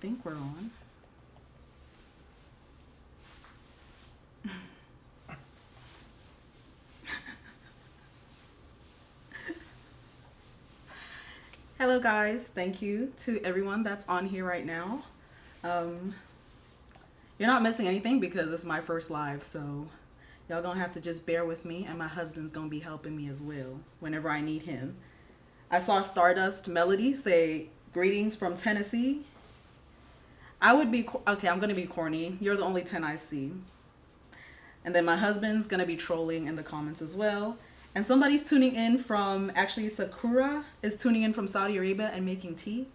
think we're on. Hello guys, thank you to everyone that's on here right now. You're not missing anything because it's my first live, so y'all gonna have to just bear with me, and my husband's gonna be helping me as well whenever I need him. I saw Stardust Melody say greetings from Tennessee. I would be okay, I'm gonna be corny. You're the only 10 I see. And then my husband's gonna be trolling in the comments as well. And somebody's tuning in from, actually Sakura is tuning in from Saudi Arabia and making tea.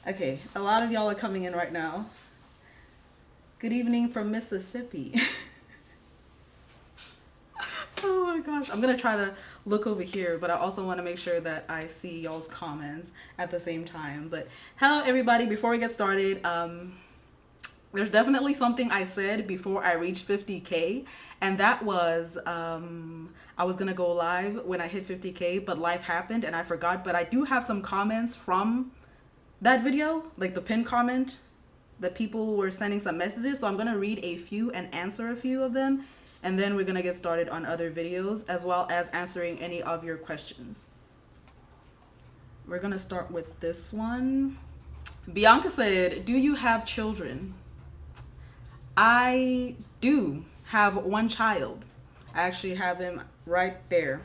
Okay, a lot of y'all are coming in right now. Good evening from Mississippi. Oh my gosh, I'm gonna try to look over here, but I also want to make sure that I see y'all's comments at the same time. But hello everybody, before we get started, there's definitely something I said before I reached 50K, and that was I was gonna go live when I hit 50K, but life happened and I forgot. But I do have some comments from that video, like the pinned comment that people were sending some messages, so I'm gonna read a few and answer a few of them, and then we're gonna get started on other videos as well as answering any of your questions. We're gonna start with this one. Bianca said, do you have children? I do have one child. I actually have him right there.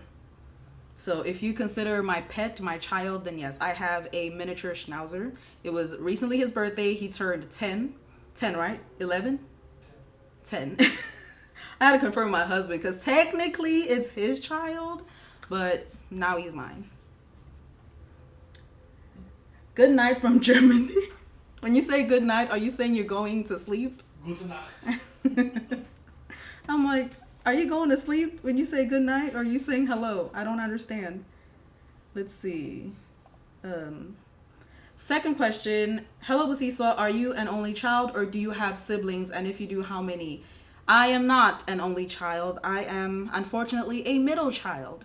So if you consider my pet my child, then yes, I have a miniature schnauzer. It was recently his birthday. He turned 10, right? 11? 10. I had to confirm with my husband because technically it's his child, but now he's mine. Good night from Germany. When you say good night, are you saying you're going to sleep? Gute Nacht. I'm like, are you going to sleep when you say good night, or are you saying hello? I don't understand. Let's see. Second question. Hello, Basiswa. Are you an only child or do you have siblings? And if you do, how many? I am not an only child. I am, unfortunately, a middle child.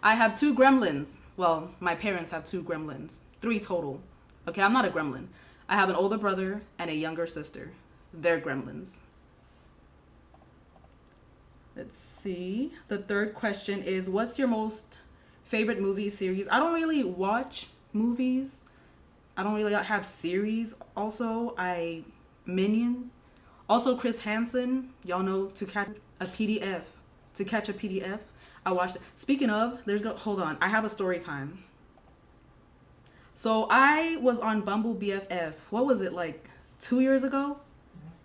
I have 2 gremlins. Well, my parents have 2 gremlins. 3 total. Okay, I'm not a gremlin. I have an older brother and a younger sister. They're gremlins. Let's see. The third question is, what's your most favorite movie series? I don't really watch movies. I don't really have series. Also, Minions. Also, Chris Hansen. Y'all know To Catch a PDF. To Catch a PDF. I watched it. Speaking of, hold on. I have a story time. So I was on Bumble BFF. What was it, like 2 years ago?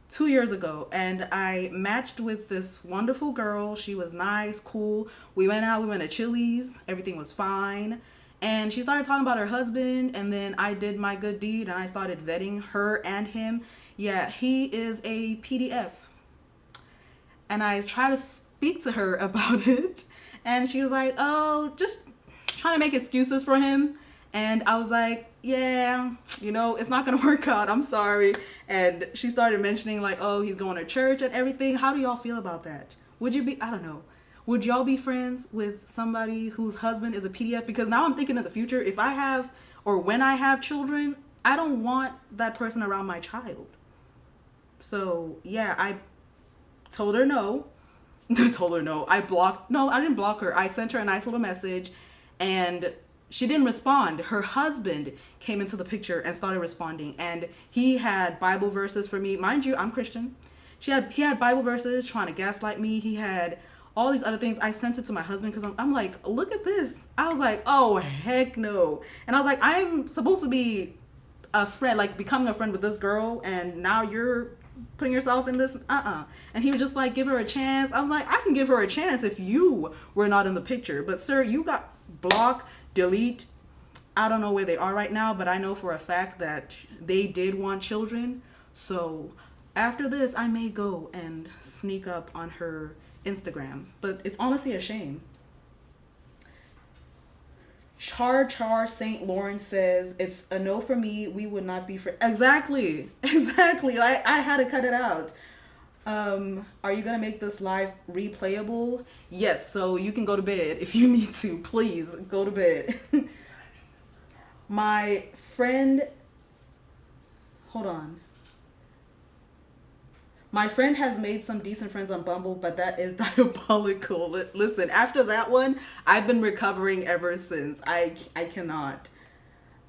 2 years ago, and I matched with this wonderful girl. She was nice, cool. We went out, we went to Chili's, everything was fine. And she started talking about her husband, and then I did my good deed and I started vetting her and him. Yeah, he is a PDF. And I tried to speak to her about it, and she was like, oh, just trying to make excuses for him. And I was like, yeah, you know, it's not going to work out. I'm sorry. And she started mentioning like, oh, he's going to church and everything. How do y'all feel about that? Would you be, I don't know. Would y'all be friends with somebody whose husband is a PDF? Because now I'm thinking of the future. If I have, or when I have children, I don't want that person around my child. So yeah, I told her no. I told her no. I didn't block her. I sent her a nice little message, and she didn't respond. Her husband came into the picture and started responding, and he had Bible verses for me. Mind you, I'm Christian. He had Bible verses trying to gaslight me. He had all these other things. I sent it to my husband because I'm like, look at this. I was like, oh, heck no. And I was like, I'm supposed to be a friend, like becoming a friend with this girl, and now you're putting yourself in this. And he was just like, give her a chance. I'm like, I can give her a chance if you were not in the picture. But sir, you got blocked, delete. I don't know where they are right now, but I know for a fact that they did want children. So after this, I may go and sneak up on her Instagram, but it's honestly a shame. Char St. Lawrence says, it's a no for me. We would not be friends. Exactly. I had to cut it out. Are you gonna make this live replayable? Yes, so you can go to bed if you need to. Please go to bed. My friend hold on. My friend has made some decent friends on Bumble, but that is diabolical. Listen, after that one, I've been recovering ever since. I cannot.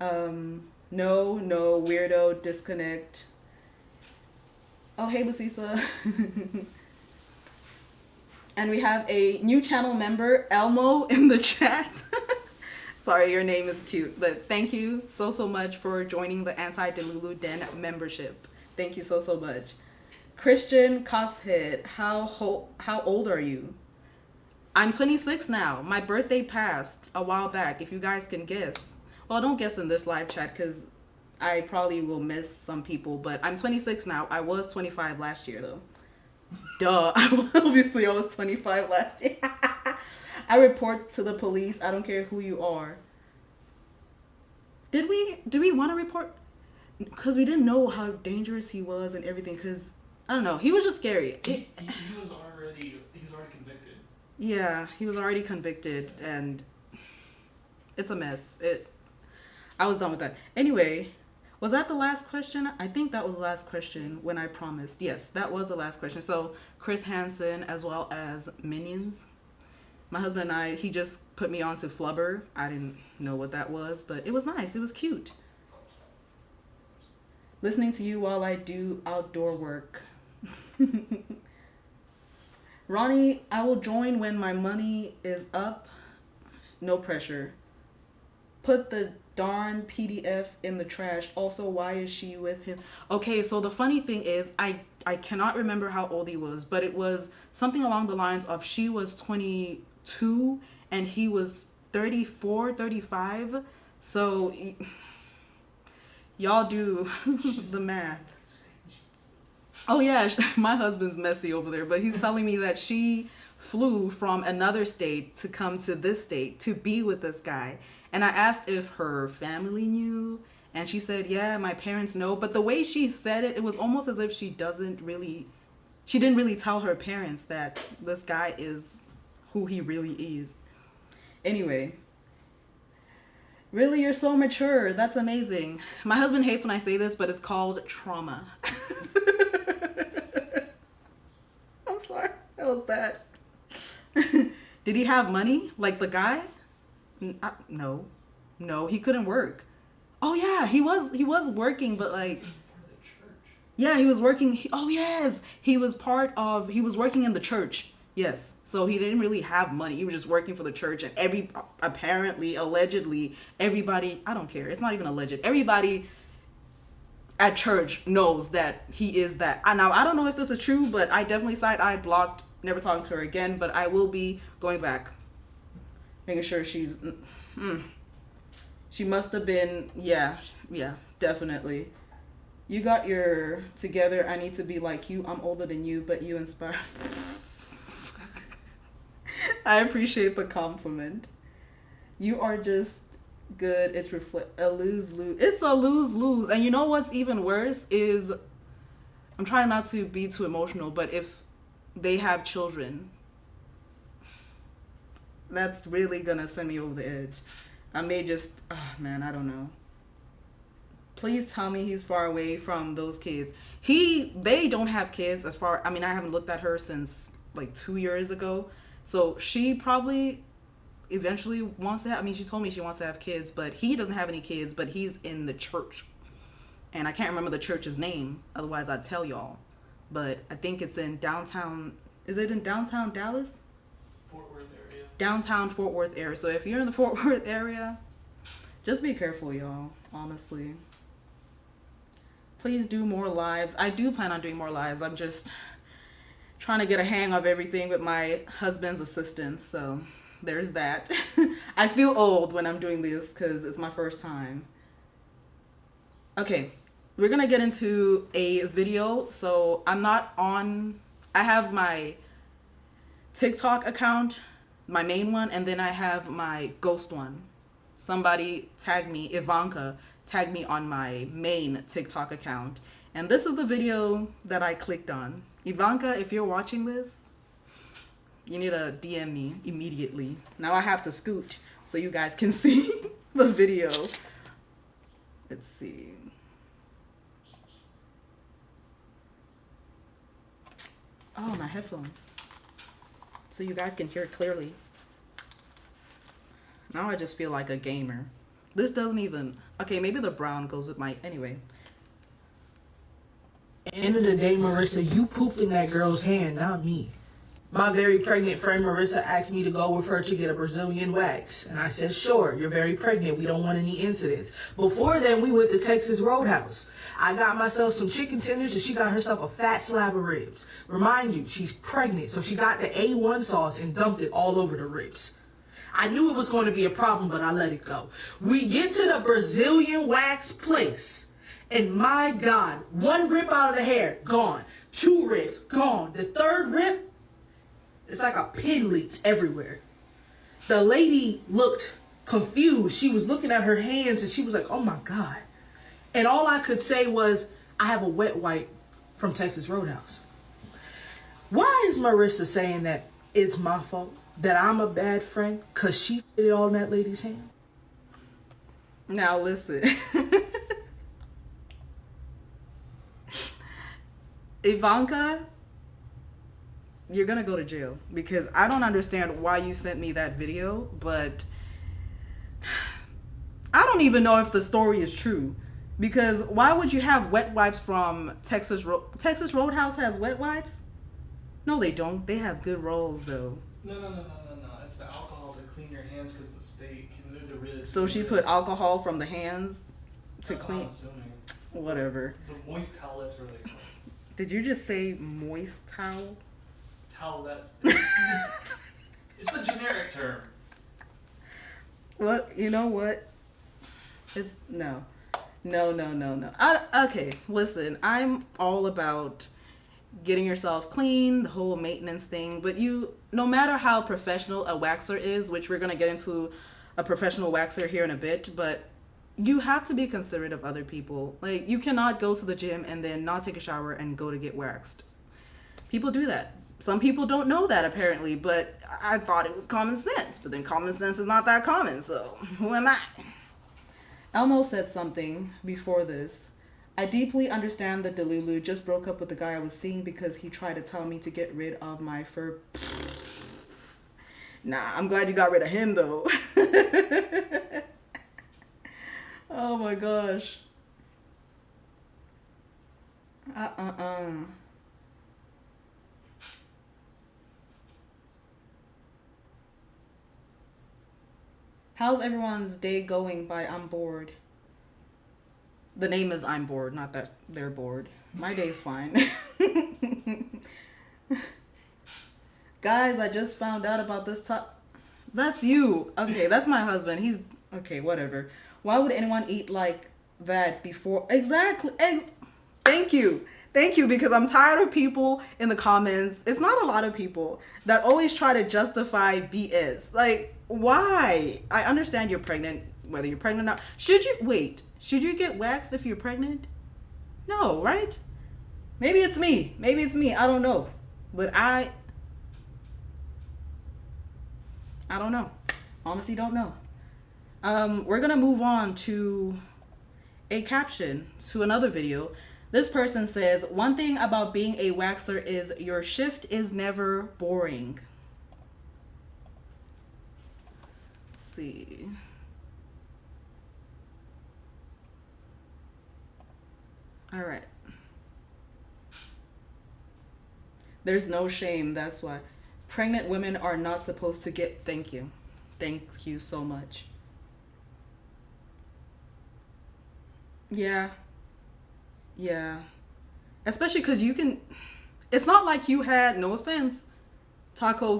No, weirdo, disconnect. Oh, hey, Basisa. And we have a new channel member, Elmo, in the chat. Sorry, your name is cute, but thank you so much for joining the Anti-Delulu Den membership. Thank you so much. Christian Coxhead, how old are you? I'm 26 now. My birthday passed a while back, if you guys can guess. Well, don't guess in this live chat because I probably will miss some people, but I'm 26 now. I was 25 last year, though. Duh. Obviously, I was 25 last year. I report to the police. I don't care who you are. Did we want to report? Because we didn't know how dangerous he was and everything, because I don't know. He was just scary. He was already convicted. Yeah, he was already convicted, and it's a mess. I was done with that. Anyway, was that the last question? I think that was the last question when I promised. Yes, that was the last question. So Chris Hansen as well as Minions. My husband and I, he just put me on to Flubber. I didn't know what that was, but it was nice. It was cute. Listening to you while I do outdoor work. Ronnie, I will join when my money is up. No pressure. Put the darn PDF in the trash. Also, why is she with him? Okay, so the funny thing is, I cannot remember how old he was, but it was something along the lines of she was 22 and he was 34, 35. So y'all do the math. Oh yeah, my husband's messy over there, but he's telling me that she flew from another state to come to this state to be with this guy. And I asked if her family knew, and she said, yeah, my parents know. But the way she said it, it was almost as if she didn't really tell her parents that this guy is who he really is. Anyway. Really, you're so mature. That's amazing. My husband hates when I say this, but it's called trauma. I'm sorry. That was bad. Did he have money? Like the guy? No, he couldn't work. Oh yeah, he was working, but like, yeah, he was working. He was working in the church. Yes, so he didn't really have money. He was just working for the church, and allegedly, everybody. I don't care. It's not even alleged. Everybody at church knows that he is that. Now I don't know if this is true, but I definitely side-eyed, blocked, never talking to her again. But I will be going back. Making sure she's, she must have been, yeah, definitely. You got your together. I need to be like you. I'm older than you, but you inspire. I appreciate the compliment. You are just good. It's a lose-lose. It's a lose-lose. And you know what's even worse is, I'm trying not to be too emotional, but if they have children, that's really gonna send me over the edge. I may just, I don't know. Please tell me he's far away from those kids. They don't have kids I haven't looked at her since like 2 years ago. So she probably eventually wants to have, she told me she wants to have kids, but he doesn't have any kids, but he's in the church. And I can't remember the church's name. Otherwise I'd tell y'all. But I think it's in downtown, is it in downtown Dallas? Fort Worth area. Downtown Fort Worth area. So if you're in the Fort Worth area, just be careful, y'all, honestly. Please do more lives. I do plan on doing more lives. I'm just trying to get a hang of everything with my husband's assistance. So there's that. I feel old when I'm doing this because it's my first time. Okay, we're going to get into a video. So I have my TikTok account, my main one, and then I have my ghost one. Somebody tagged me, Ivanka tagged me on my main TikTok account. And this is the video that I clicked on. Ivanka, if you're watching this, you need to DM me immediately. Now I have to scoot so you guys can see the video. Let's see. Oh, my headphones. So you guys can hear clearly. Now I just feel like a gamer. This doesn't even... Okay, maybe the brown goes with my... Anyway. End of the day, Marissa, you pooped in that girl's hand, not me. My very pregnant friend Marissa asked me to go with her to get a Brazilian wax. And I said, sure, you're very pregnant. We don't want any incidents. Before then, we went to Texas Roadhouse. I got myself some chicken tenders and she got herself a fat slab of ribs. Remind you, she's pregnant, so she got the A1 sauce and dumped it all over the ribs. I knew it was going to be a problem, but I let it go. We get to the Brazilian wax place. And my God, one rib out of the hair, gone. 2 ribs, gone. The 3rd rib, it's like a pin leaked everywhere. The lady looked confused. She was looking at her hands and she was like, oh my God. And all I could say was, I have a wet wipe from Texas Roadhouse. Why is Marissa saying that it's my fault? That I'm a bad friend? Because she did it all in that lady's hand? Now listen. Ivanka, you're gonna go to jail because I don't understand why you sent me that video, but I don't even know if the story is true because why would you have wet wipes from Texas Roadhouse has wet wipes? No, they don't. They have good rolls though. No. It's the alcohol to clean your hands because of the steak. And they're really So she put alcohol from the hands to That's clean. Not assuming. Whatever. The moist towelettes were like Did you just say moist towel? towelette. It's the generic term. What? You know what? It's no. Okay, listen. I'm all about getting yourself clean, the whole maintenance thing. But no matter how professional a waxer is, which we're gonna get into a professional waxer here in a bit, but you have to be considerate of other people. Like, you cannot go to the gym and then not take a shower and go to get waxed. People do that. Some people don't know that apparently, but I thought it was common sense. But then common sense is not that common, so who am I? Elmo said something before this. I deeply understand that Delulu just broke up with the guy I was seeing because he tried to tell me to get rid of my fur. Nah, I'm glad you got rid of him though. Oh my gosh. How's everyone's day going by I'm bored? The name is I'm bored, not that they're bored. My day's fine. Guys, I just found out about this top. That's you. Okay, that's my husband. He's okay, whatever. Why would anyone eat like that before? Exactly. Thank you. Thank you, because I'm tired of people in the comments. It's not a lot of people that always try to justify BS. Like, why? I understand you're pregnant, whether you're pregnant or not. Should you get waxed if you're pregnant? No, right? Maybe it's me. I don't know. But I don't know. Honestly, don't know. We're gonna move on to a caption to another video. This person says, one thing about being a waxer is your shift is never boring. Let's see. All right. There's no shame, that's why. Pregnant women are not supposed to get, thank you. Thank you so much. Yeah. Especially because it's not like you had, no offense, Taco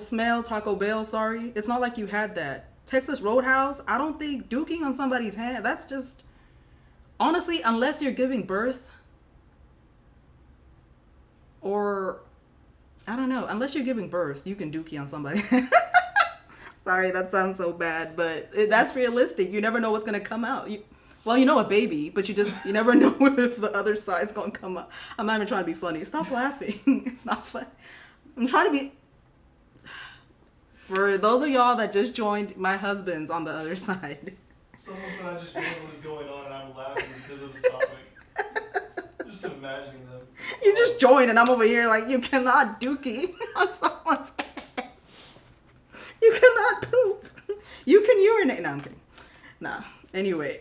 Bell, sorry. It's not like you had that. Texas Roadhouse, I don't think duking on somebody's hand, that's just, honestly, unless you're giving birth, or, I don't know, unless you're giving birth, you can dookie on somebody. Sorry, that sounds so bad, but that's realistic. You never know what's going to come out. Well, you know a baby, but you never know if the other side's going to come up. I'm not even trying to be funny. Stop laughing. It's not fun. I'm trying to be... For those of y'all that just joined, my husband's on the other side. Someone said I just knew what was going on and I'm laughing because of this topic. just imagining them. You just join and I'm over here like, you cannot dookie on someone's head. You cannot poop. You can urinate. No, I'm kidding. Nah. Anyway.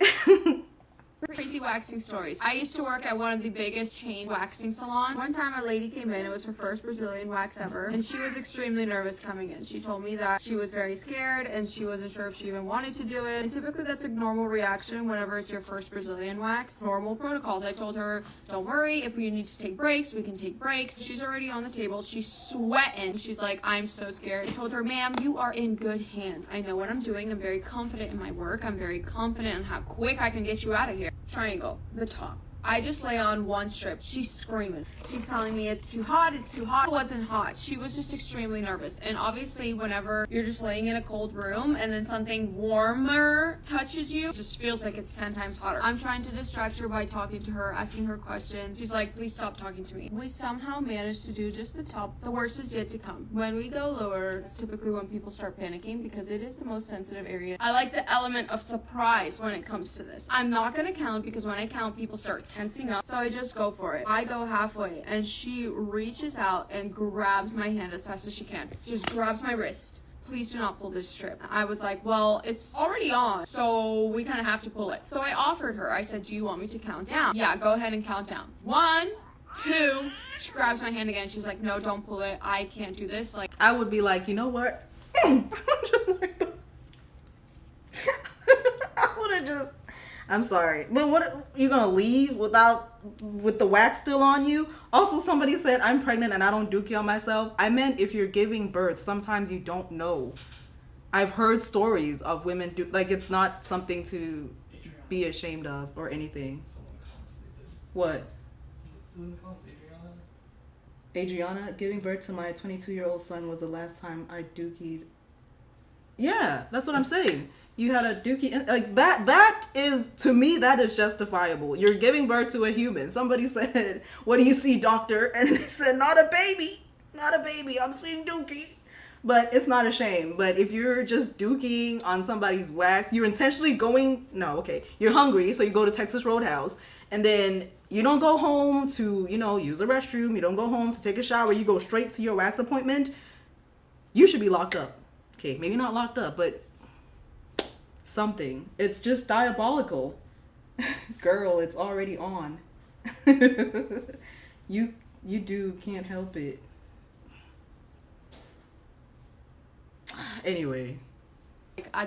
Crazy waxing stories. I used to work at one of the biggest chain waxing salons. One time a lady came in, it was her first Brazilian wax ever, and she was extremely nervous coming in. She told me that she was very scared and she wasn't sure if she even wanted to do it. And typically that's a normal reaction whenever it's your first Brazilian wax. Normal protocols. I told her, don't worry, if we need to take breaks, we can take breaks. She's already on the table. She's sweating. She's like, I'm so scared. I told her, ma'am, you are in good hands. I know what I'm doing. I'm very confident in my work. I'm very confident in how quick I can get you out of here. Triangle, the top. I just lay on one strip. She's screaming. She's telling me it's too hot, it's too hot. It wasn't hot. She was just extremely nervous. And obviously whenever you're just laying in a cold room and then something warmer touches you, it just feels like it's 10 times hotter. I'm trying to distract her by talking to her, asking her questions. She's like, please stop talking to me. We somehow managed to do just the top. The worst is yet to come. When we go lower, it's typically when people start panicking because it is the most sensitive area. I like the element of surprise when it comes to this. I'm not gonna count because when I count, people start tensing up, so I just go for it. I go halfway and she reaches out and grabs my hand as fast as she can. Just grabs my wrist. Please do not pull this strip. I was like, well, it's already on, so we kind of have to pull it. So I offered her, I said, do you want me to count down? Yeah, go ahead and count down. 1, 2, she grabs my hand again. She's like, no, don't pull it. I can't do this. Like, I would be like, you know what? I would have just, I'm sorry, but what, you gonna leave with the wax still on you? Also, somebody said I'm pregnant and I don't dookie on myself. I meant if you're giving birth, sometimes you don't know. I've heard stories of women do, like, it's not something to be ashamed of or anything. Someone constantly did. What? Who in the comments? Adriana? Adriana, giving birth to my 22-year-old son was the last time I dookied. Yeah, that's what I'm saying. You had a dookie, like that is, to me, that is justifiable. You're giving birth to a human. Somebody said, what do you see, doctor? And they said, not a baby, I'm seeing dookie. But it's not a shame. But if you're just dooking on somebody's wax, you're intentionally going, no, okay, you're hungry, so you go to Texas Roadhouse, and then you don't go home to, use a restroom, you don't go home to take a shower, you go straight to your wax appointment, you should be locked up. Okay, maybe not locked up, but something. It's just diabolical. Girl, it's already on. You can't help it. Anyway.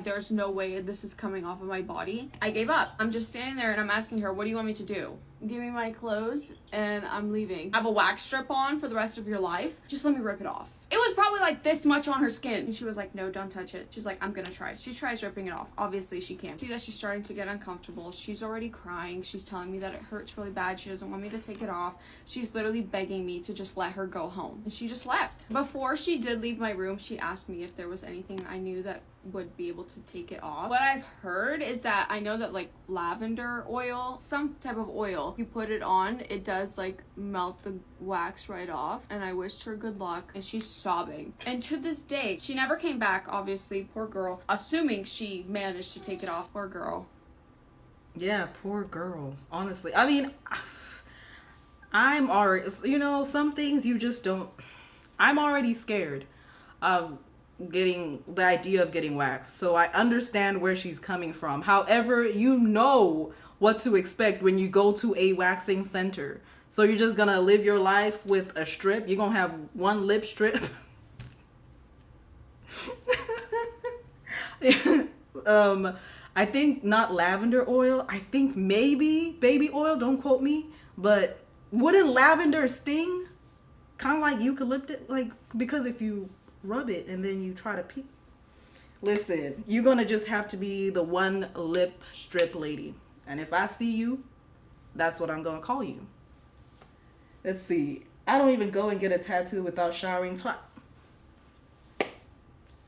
there's no way this is coming off of my body. I gave up. I'm just standing there and I'm asking her, what do you want me to do? Give me my clothes and I'm leaving. Have a wax strip on for the rest of your life. Just let me rip it off. It was probably like this much on her skin. And she was like, no, don't touch it. She's like, I'm gonna try. She tries ripping it off. Obviously she can't. See that she's starting to get uncomfortable. She's already crying. She's telling me that it hurts really bad. She doesn't want me to take it off. She's literally begging me to just let her go home. And she just left. Before she did leave my room, she asked me if there was anything I knew that would be able to take it off. What I've heard is that I know that like lavender oil, some type of oil, you put it on, it does like melt the wax right off. And I wished her good luck and she's sobbing. And to this day, she never came back, obviously, poor girl, assuming she managed to take it off. Poor girl. Yeah, poor girl. Honestly, I mean, I'm already, some things you just don't, I'm already scared of getting the idea of getting waxed, so I understand where she's coming from. However, you know what to expect when you go to a waxing center, so you're just gonna live your life with a strip. You're gonna have one lip strip. I think not lavender oil, I think maybe baby oil, don't quote me, but wouldn't lavender sting? Kind of like eucalyptus, like, because if you rub it and then you try to pee. Listen, you're gonna just have to be the one lip strip lady. And if I see you, that's what I'm gonna call you. Let's see. I don't even go and get a tattoo without showering twice.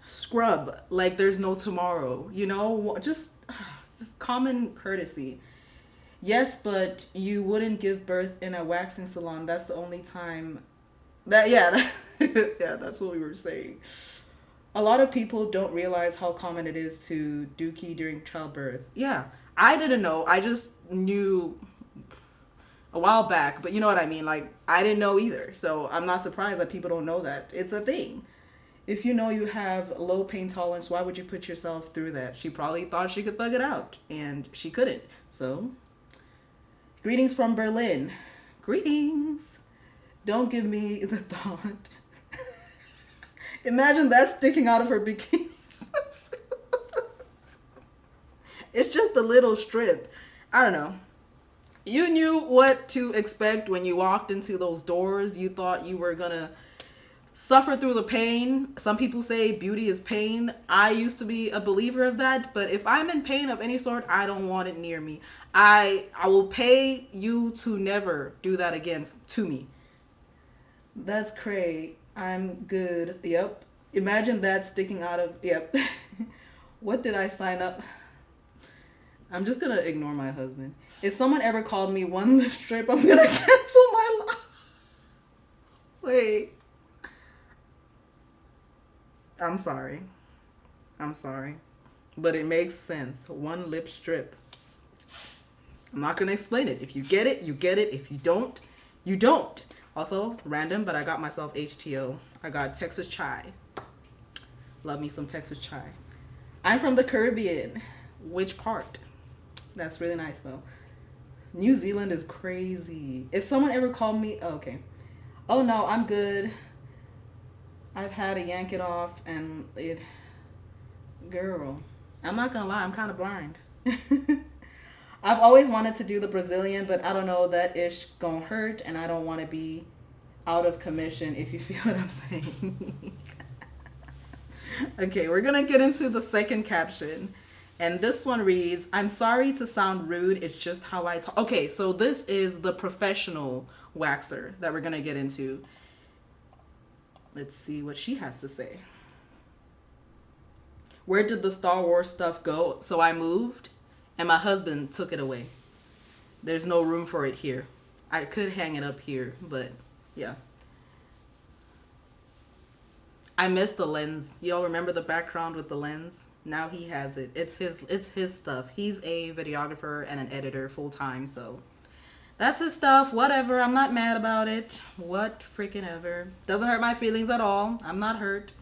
Scrub like there's no tomorrow. Just common courtesy. Yes, but you wouldn't give birth in a waxing salon. That's the only time yeah, that's what we were saying. A lot of people don't realize how common it is to dookie during childbirth. Yeah, I didn't know. I just knew a while back, but you know what I mean. Like, I didn't know either, so I'm not surprised that people don't know that it's a thing. If you know you have low pain tolerance, why would you put yourself through that? She probably thought she could thug it out, and she couldn't. So, greetings from Berlin. Greetings. Don't give me the thought. Imagine that sticking out of her bikini. It's just a little strip. I don't know. You knew what to expect when you walked into those doors. You thought you were gonna suffer through the pain. Some people say beauty is pain. I used to be a believer of that, but if I'm in pain of any sort, I don't want it near me. I will pay you to never do that again to me. That's cray. I'm good. Yep. Imagine that sticking out of, yep. What did I sign up? I'm just gonna ignore my husband. If someone ever called me one lip strip, I'm gonna cancel my life. Wait. I'm sorry. I'm sorry. But it makes sense. One lip strip. I'm not gonna explain it. If you get it, you get it. If you don't, you don't. Also, random, but I got myself HTO. I got Texas chai. Love me some Texas chai. I'm from the Caribbean. Which part? That's really nice though. New Zealand is crazy. If someone ever called me, oh, okay. Oh no, I'm good. I've had to yank it off and it, girl, I'm not gonna lie, I'm kind of blind. I've always wanted to do the Brazilian, but I don't know, that ish gonna hurt and I don't want to be out of commission, if you feel what I'm saying. Okay, we're gonna get into the second caption. And this one reads, I'm sorry to sound rude, it's just how I talk. Okay, so this is the professional waxer that we're gonna get into. Let's see what she has to say. Where did the Star Wars stuff go? So I moved and my husband took it away. There's no room for it here. I could hang it up here, but yeah. I missed the lens. Y'all remember the background with the lens? Now he has it. It's his stuff. He's a videographer and an editor full time, so that's his stuff. Whatever. I'm not mad about it. What freaking ever. Doesn't hurt my feelings at all. I'm not hurt.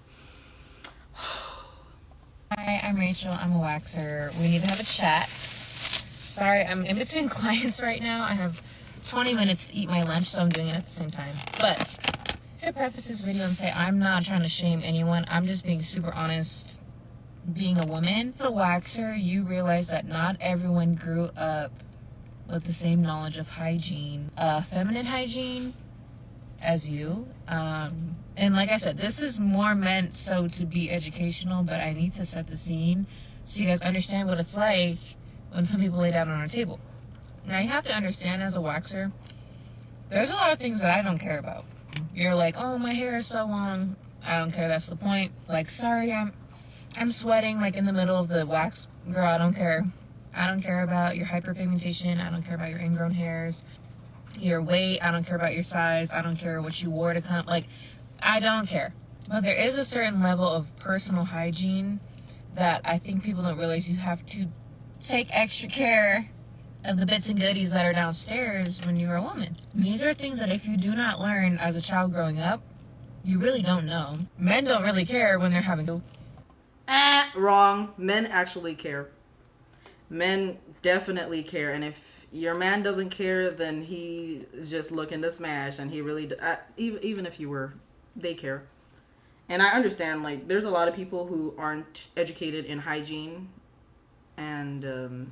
Hi, I'm Rachel. I'm a waxer. We need to have a chat. Sorry, I'm in between clients right now. I have 20 minutes to eat my lunch, so I'm doing it at the same time. But to preface this video and say I'm not trying to shame anyone. I'm just being super honest. Being a woman, a waxer, you realize that not everyone grew up with the same knowledge of hygiene, feminine hygiene as you. And like I said, this is more meant so to be educational, but I need to set the scene so you guys understand what it's like when some people lay down on a table. Now you have to understand, as a waxer, there's a lot of things that I don't care about. You're like, oh, my hair is so long. I don't care, that's the point. Like, sorry, I'm sweating like in the middle of the wax. Girl, I don't care. I don't care about your hyperpigmentation. I don't care about your ingrown hairs, your weight. I don't care about your size. I don't care what you wore to come. Like, I don't care. But there is a certain level of personal hygiene that I think people don't realize you have to take extra care of the bits and goodies that are downstairs when you're a woman. These are things that if you do not learn as a child growing up, you really don't know. Men don't really care when they're having... Wrong. Men actually care. Men definitely care. And if your man doesn't care, then he's just looking to smash. And he really, even if you were, they care. And I understand, like, there's a lot of people who aren't educated in hygiene. And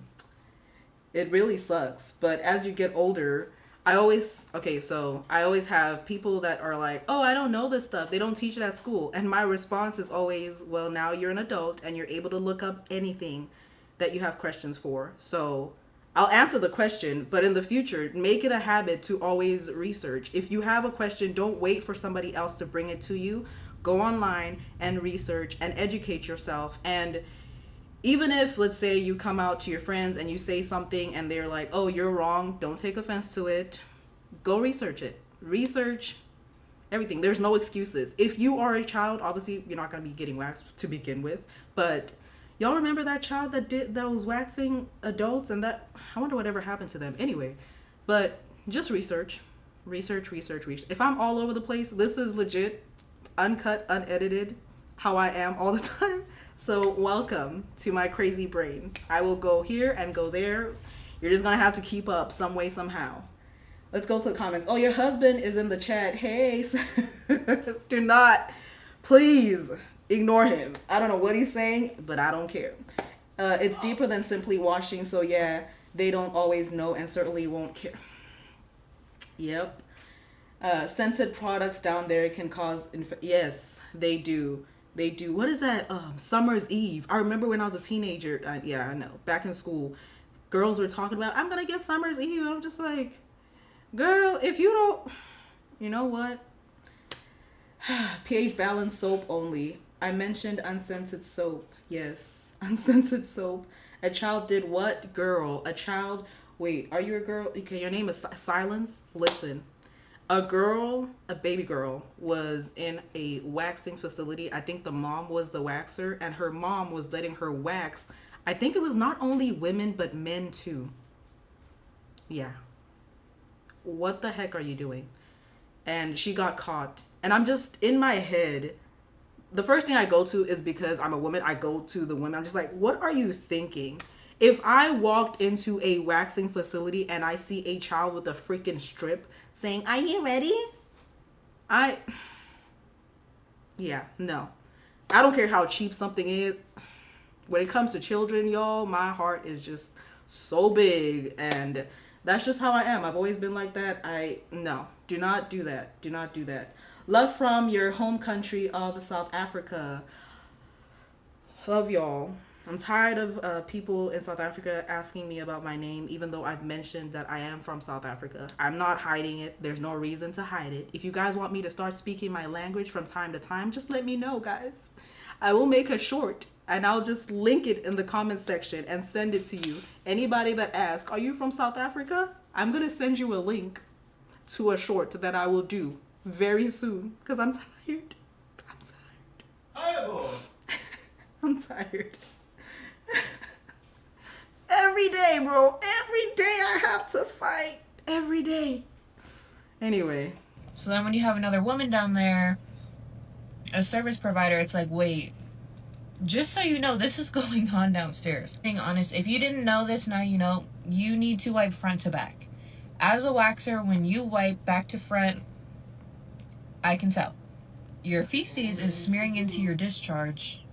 it really sucks. But as you get older, I always have people that are like, oh, I don't know this stuff. They don't teach it at school. And my response is always, well, now you're an adult and you're able to look up anything that you have questions for. So I'll answer the question, but in the future, make it a habit to always research. If you have a question, don't wait for somebody else to bring it to you. Go online and research and educate yourself. And even if, let's say, you come out to your friends and you say something and they're like, oh, you're wrong, don't take offense to it. Go research it. Research everything. There's no excuses. If you are a child, obviously you're not going to be getting waxed to begin with. But y'all remember that child that was waxing adults, and that, I wonder whatever happened to them. Anyway, but Just research. Research. If I'm all over the place, this is legit, uncut, unedited, how I am all the time. So welcome to my crazy brain. I will go here and go there. You're just gonna have to keep up some way, somehow. Let's go to the comments. Oh, your husband is in the chat. Hey, do not, please ignore him. I don't know what he's saying, but I don't care. It's deeper than simply washing. So yeah, they don't always know and certainly won't care. Yep. Scented products down there can cause yes, they do. They do. What is that? Summer's Eve. I remember when I was a teenager. Yeah, I know. Back in school, girls were talking about, I'm gonna get Summer's Eve. And I'm just like, girl, if you don't, you know what? pH balance soap only. I mentioned unscented soap. Yes, unscented soap. A child did what? Girl, a child. Wait, are you a girl? Okay, your name is Silence. Listen, a baby girl was in a waxing facility. I think the mom was the waxer, and her mom was letting her wax. I think it was not only women, but men too. Yeah. What the heck are you doing? And she got caught. And I'm just, in my head, the first thing I go to is because I'm a woman. I go to the women. I'm just like, what are you thinking? If I walked into a waxing facility and I see a child with a freaking strip saying, are you ready? Yeah, no. I don't care how cheap something is. When it comes to children, y'all, my heart is just so big. And that's just how I am. I've always been like that. No, do not do that. Do not do that. Love from your home country of South Africa. Love y'all. I'm tired of people in South Africa asking me about my name, even though I've mentioned that I am from South Africa. I'm not hiding it. There's no reason to hide it. If you guys want me to start speaking my language from time to time, just let me know, guys. I will make a short and I'll just link it in the comment section and send it to you. Anybody that asks, are you from South Africa? I'm going to send you a link to a short that I will do very soon because I'm tired. I'm tired. Every day, bro. Every day I have to fight. Every day. Anyway. So then when you have another woman down there, a service provider, it's like, wait, just so you know, this is going on downstairs. Being honest, if you didn't know this, now you know, you need to wipe front to back. As a waxer, when you wipe back to front, I can tell. Your feces is smearing into your discharge,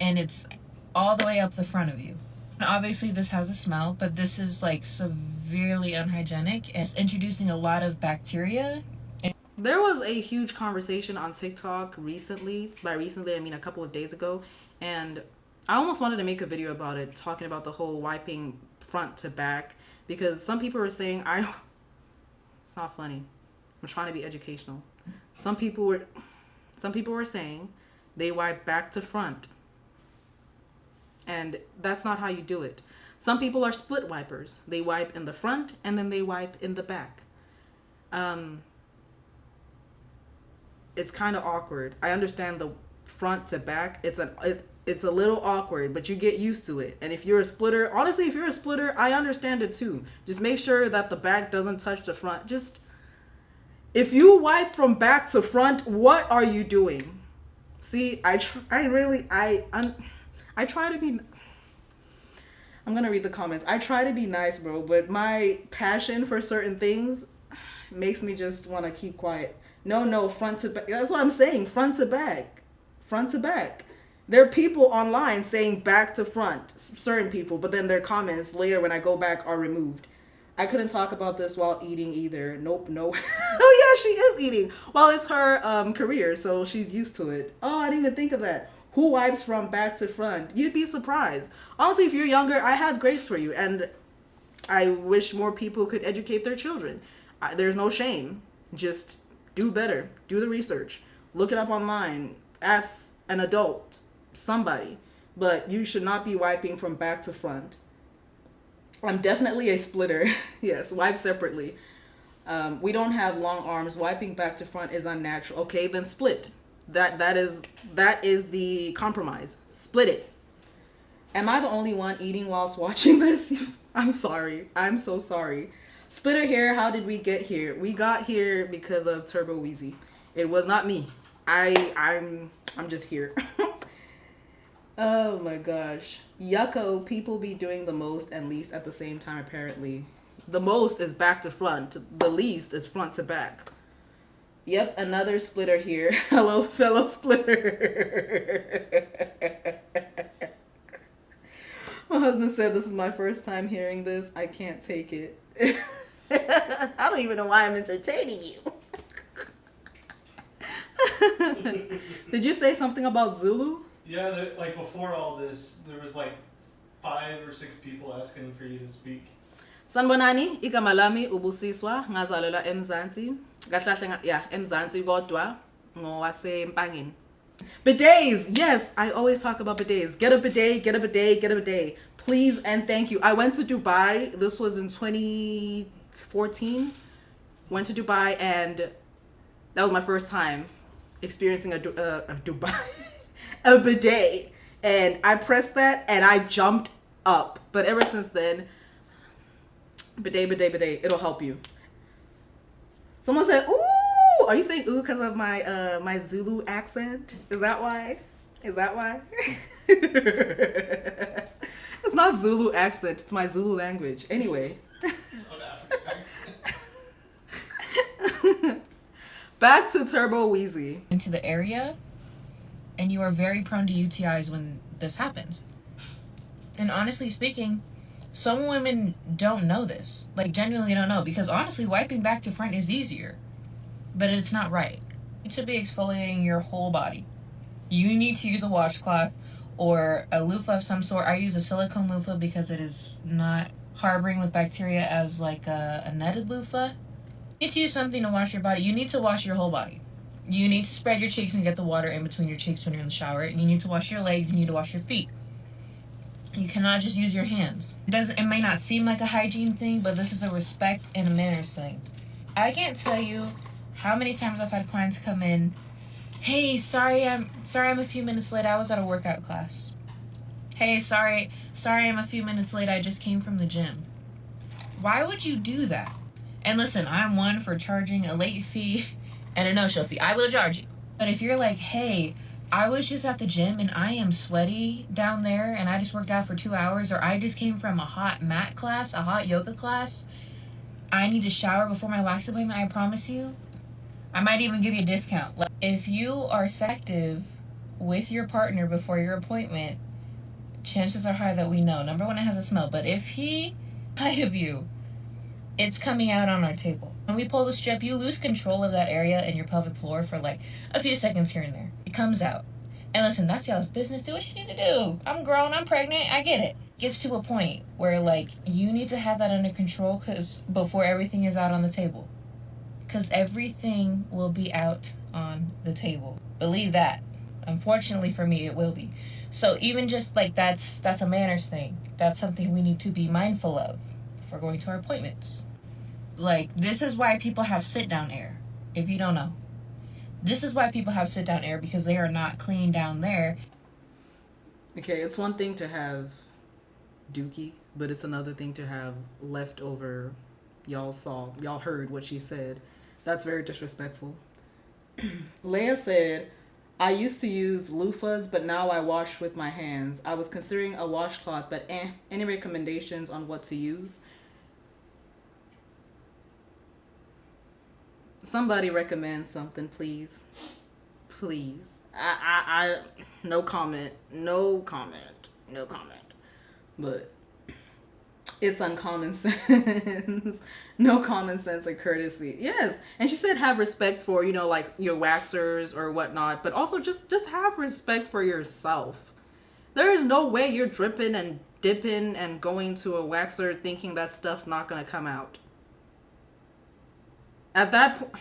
and it's all the way up the front of you. And obviously this has a smell, but this is like severely unhygienic and it's introducing a lot of bacteria. There was a huge conversation on TikTok recently. By recently, I mean a couple of days ago. And I almost wanted to make a video about it, talking about the whole wiping front to back. Because some people were saying, it's not funny. I'm trying to be educational. Some people were saying they wipe back to front. And that's not how you do it. Some people are split wipers. They wipe in the front and then they wipe in the back. It's kind of awkward. I understand the front to back. It's a little awkward, but you get used to it. And if you're a splitter, honestly, if you're a splitter, I understand it too. Just make sure that the back doesn't touch the front. Just, if you wipe from back to front, what are you doing? See, I try to be, I'm going to read the comments. I try to be nice, bro, but my passion for certain things makes me just want to keep quiet. No, front to back. That's what I'm saying. Front to back. Front to back. There are people online saying back to front, certain people, but then their comments later when I go back are removed. I couldn't talk about this while eating either. Nope, no. Oh yeah, she is eating. Well, it's her career, so she's used to it. Oh, I didn't even think of that. Who wipes from back to front? You'd be surprised. Honestly, if you're younger, I have grace for you, and I wish more people could educate their children. There's no shame. Just do better. Do the research. Look it up online. Ask an adult, somebody. But you should not be wiping from back to front. I'm definitely a splitter. Yes, wipe separately. We don't have long arms. Wiping back to front is unnatural. Okay, then split. That is the compromise. Split it. Am I the only one eating whilst watching this? I'm sorry. I'm so sorry. Splitter here. How did we get here? We got here because of Turbo Wheezy. It was not me. I'm just here. Oh my gosh. Yucko, people be doing the most and least at the same time apparently. The most is back to front. The least is front to back. Yep, another splitter here. Hello, fellow splitter. My husband said this is my first time hearing this. I can't take it. I don't even know why I'm entertaining you. Did you say something about Zulu? Yeah, like before all this, there was like 5 or 6 people asking for you to speak. Sanbonani, igama lami ubusiswa ngazalelwa eMzansi. Kahlahle eMzansi kodwa ngowasempangeni. Bidets, yes, I always talk about bidets. Get a bidet, get a bidet, get a bidet. Please and thank you. I went to Dubai. This was in 2014. Went to Dubai and that was my first time experiencing a Dubai a bidet. And I pressed that and I jumped up. But ever since then, bidet, bidet, bidet. It'll help you. Someone said, ooh. Are you saying ooh because of my my Zulu accent? Is that why? Is that why? It's not Zulu accent. It's my Zulu language. Anyway. South African accent. Back to Turbo Wheezy. Into the area, and you are very prone to UTIs when this happens. And honestly speaking, some women don't know this. Like, genuinely don't know. Because honestly, wiping back to front is easier. But it's not right. You need to be exfoliating your whole body. You need to use a washcloth or a loofah of some sort. I use a silicone loofah because it is not harboring with bacteria as like a netted loofah. You need to use something to wash your body. You need to wash your whole body. You need to spread your cheeks and get the water in between your cheeks when you're in the shower. And you need to wash your legs. You need to wash your feet. You cannot just use your hands. It may not seem like a hygiene thing, but this is a respect and a manners thing. I can't tell you how many times I've had clients come in, hey, sorry I'm a few minutes late. I was at a workout class. Hey, sorry I'm a few minutes late. I just came from the gym. Why would you do that? And listen, I'm one for charging a late fee and a no-show fee. I will charge you. But if you're like, hey, I was just at the gym and I am sweaty down there and I just worked out for 2 hours, or I just came from a hot mat class, a hot yoga class. I need to shower before my wax appointment, I promise you. I might even give you a discount. If you are active with your partner before your appointment, chances are high that we know. Number one, it has a smell. But if he high of you, it's coming out on our table. When we pull the strip, you lose control of that area and your pelvic floor for like a few seconds here and there. It comes out. And listen, that's y'all's business. Do what you need to do. I'm grown. I'm pregnant. I get it. Gets to a point where like you need to have that under control before everything is out on the table. Because everything will be out on the table. Believe that. Unfortunately for me, it will be. So even just like that's a manners thing. That's something we need to be mindful of if we're going to our appointments. Like, this is why people have sit-down air, if you don't know. This is why people have sit-down air, because they are not clean down there. Okay, it's one thing to have dookie, but it's another thing to have leftover. Y'all heard what she said. That's very disrespectful. Leia said, I used to use loofahs, but now I wash with my hands. I was considering a washcloth, but any recommendations on what to use? Somebody recommend something, please. Please. I no comment. But it's uncommon sense. No common sense or courtesy. Yes. And she said have respect for, like your waxers or whatnot, but also just have respect for yourself. There is no way you're dripping and dipping and going to a waxer thinking that stuff's not going to come out. At that point,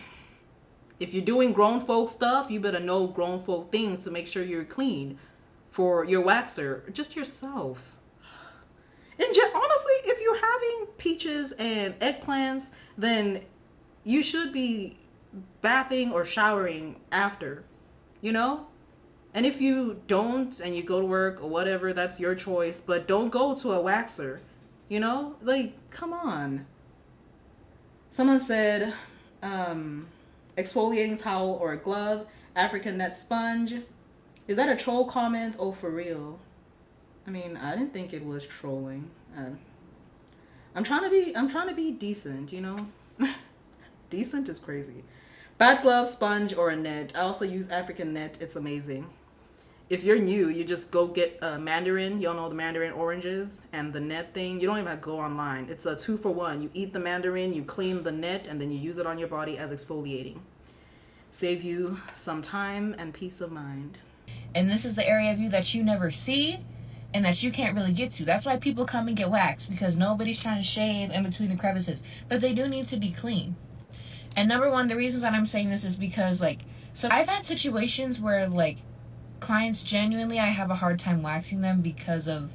if you're doing grown folk stuff, you better know grown folk things to make sure you're clean for your waxer, just yourself. And honestly, if you're having peaches and eggplants, then you should be bathing or showering after, And if you don't and you go to work or whatever, that's your choice. But don't go to a waxer, Like, come on. Someone said exfoliating towel or a glove, African net sponge. Is that a troll comment or for real? I mean, I didn't think it was trolling. I'm trying to be decent, you know? Decent is crazy. Bad glove, sponge, or a net. I also use African net. It's amazing. If you're new, you just go get a mandarin. Y'all know the mandarin oranges and the net thing. You don't even have to go online. It's a 2-for-1. You eat the mandarin, you clean the net, and then you use it on your body as exfoliating. Save you some time and peace of mind. And this is the area of you that you never see and that you can't really get to. That's why people come and get waxed, because nobody's trying to shave in between the crevices. But they do need to be clean. And number one, the reasons that I'm saying this is because, like, so I've had situations where, like, clients genuinely, I have a hard time waxing them because of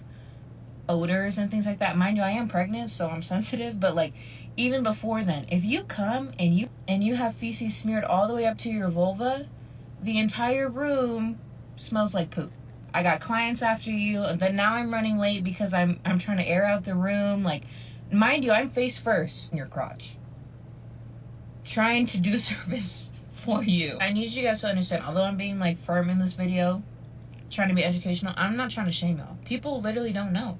odors and things like that. Mind you, I am pregnant, so I'm sensitive, but, like, even before then, if you come and you have feces smeared all the way up to your vulva, the entire room smells like poop. I got clients after you, and then now I'm running late because I'm trying to air out the room. Like, mind you, I'm face first in your crotch, trying to do service for you. I need you guys to understand, although I'm being, like, firm in this video, trying to be educational, I'm not trying to shame y'all. People literally don't know,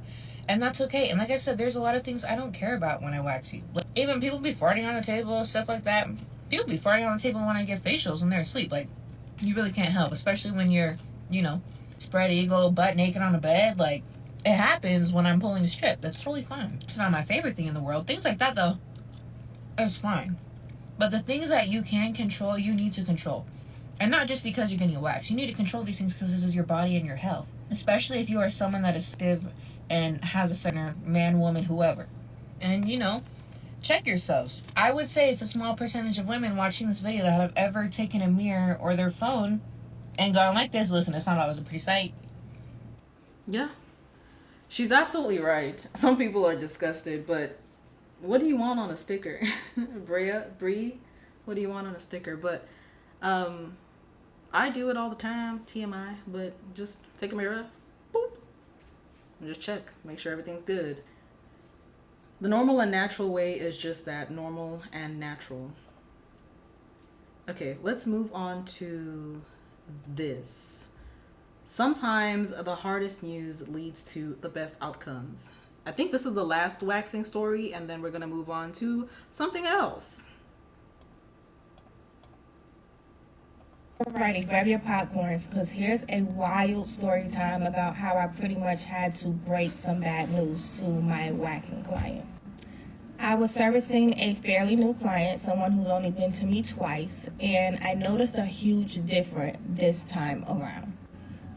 and that's okay. And like I said, there's a lot of things I don't care about when I wax you. Like, even people be farting on the table, stuff like that. People be farting on the table when I get facials when they're asleep. Like, you really can't help, especially when you're, you know, spread eagle, butt naked on a bed. Like, it happens when I'm pulling a strip. That's totally fine. It's not my favorite thing in the world. Things like that, though, it's fine. But the things that you can control, you need to control. And not just because you're getting a wax. You need to control these things because this is your body and your health. Especially if you are someone that is stiff and has a center, man, woman, whoever. And, you know, check yourselves. I would say it's a small percentage of women watching this video that have ever taken a mirror or their phone and gone like this. Listen, it's not always a pretty sight. Yeah. She's absolutely right. Some people are disgusted, but what do you want on a sticker? Bree, what do you want on a sticker? But I do it all the time, TMI, but just take a mirror, boop, and just check, make sure everything's good. The normal and natural way is just that, normal and natural. Okay, let's move on to this. Sometimes the hardest news leads to the best outcomes. I think this is the last waxing story, and then we're gonna move on to something else. Alrighty, grab your popcorns, because here's a wild story time about how I pretty much had to break some bad news to my waxing client. I was servicing a fairly new client, someone who's only been to me twice, and I noticed a huge difference this time around.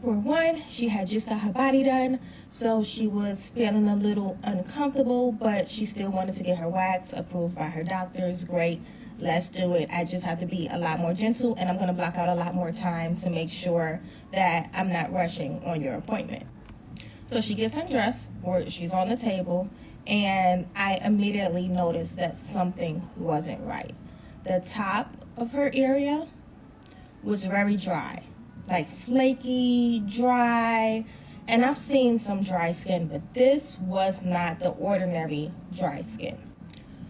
For one, she had just got her body done, so she was feeling a little uncomfortable, but she still wanted to get her wax approved by her doctors. Great, let's do it. I just have to be a lot more gentle, and I'm going to block out a lot more time to make sure that I'm not rushing on your appointment. So she gets undressed, or she's on the table, and I immediately noticed that something wasn't right. The top of her area was very dry, like flaky, dry, and I've seen some dry skin, but this was not the ordinary dry skin.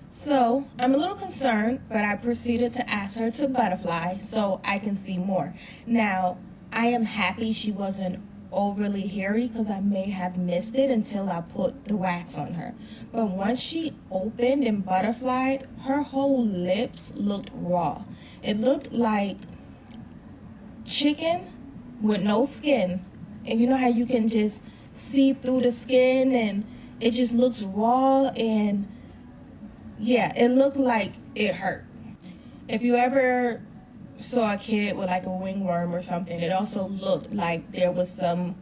So I'm a little concerned, but I proceeded to ask her to butterfly so I can see more. Now, I am happy she wasn't overly hairy because I may have missed it until I put the wax on her. But once she opened and butterflied, her whole lips looked raw. It looked like chicken with no skin, and you know how you can just see through the skin, and it just looks raw, and yeah, it looked like it hurt. If you ever saw a kid with like a wingworm or something, it also looked like there was some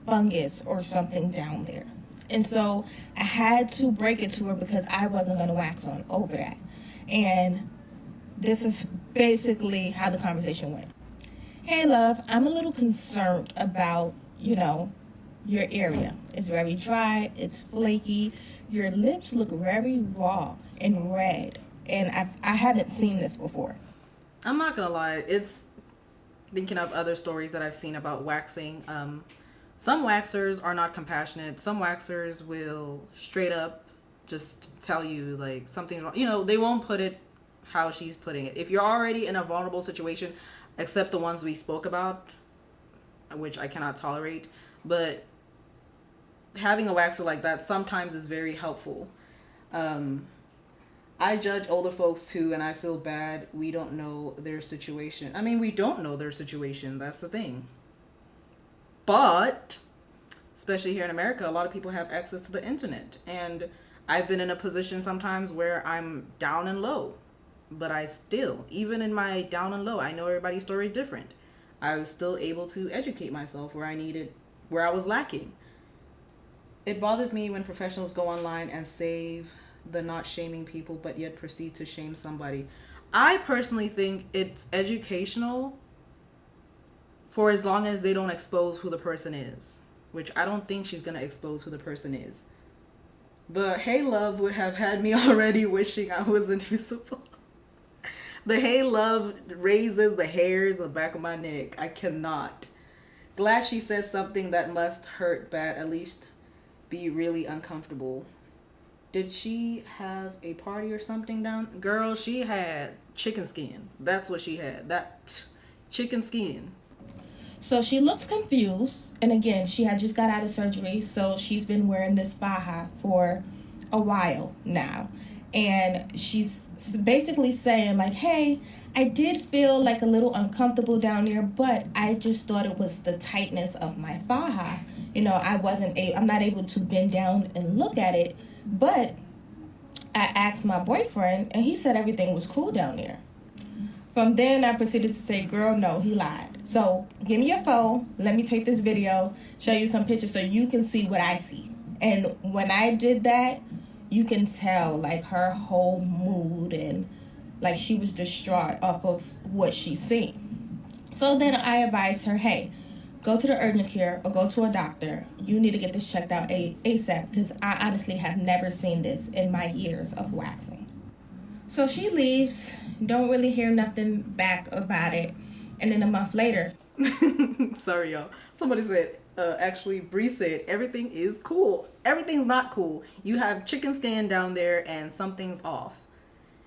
fungus or something down there. And so I had to break it to her because I wasn't going to wax on over that. And this is basically how the conversation went. Hey love, I'm a little concerned about, your area. It's very dry, it's flaky. Your lips look very raw and red. And I haven't seen this before. I'm not gonna lie, it's thinking of other stories that I've seen about waxing. Some waxers are not compassionate. Some waxers will straight up just tell you like something's wrong. You know, they won't put it how she's putting it. If you're already in a vulnerable situation, except the ones we spoke about, which I cannot tolerate, but having a waxer like that sometimes is very helpful. I judge older folks too, and I feel bad we don't know their situation. I mean, we don't know their situation. That's the thing. But, especially here in America, a lot of people have access to the internet. And I've been in a position sometimes where I'm down and low. But I still, even in my down and low, I know everybody's story is different. I was still able to educate myself where I was lacking. It bothers me when professionals go online and save the not shaming people, but yet proceed to shame somebody. I personally think it's educational for as long as they don't expose who the person is, which I don't think she's going to expose who the person is. The hey love would have had me already wishing I was invisible. The hey love raises the hairs on the back of my neck. I cannot. Glad she said something that must hurt bad, at least be really uncomfortable. Did she have a party or something down? Girl, she had chicken skin. That's what she had. That chicken skin. So she looks confused. And again, she had just got out of surgery. So she's been wearing this faja for a while now. And she's basically saying like, hey, I did feel like a little uncomfortable down there, but I just thought it was the tightness of my faja. You know, I'm not able to bend down and look at it. But I asked my boyfriend, and he said everything was cool down there. From then, I proceeded to say, girl, no, he lied. So give me your phone. Let me take this video, show you some pictures so you can see what I see. And when I did that, you can tell, like, her whole mood and, like, she was distraught off of what she's seen. So then I advised her, hey, go to the urgent care or go to a doctor. You need to get this checked out ASAP because I honestly have never seen this in my years of waxing. So she leaves, don't really hear nothing back about it. And then a month later. Sorry, y'all. Somebody said, actually, Bree said, everything is cool. Everything's not cool. You have chicken skin down there and something's off.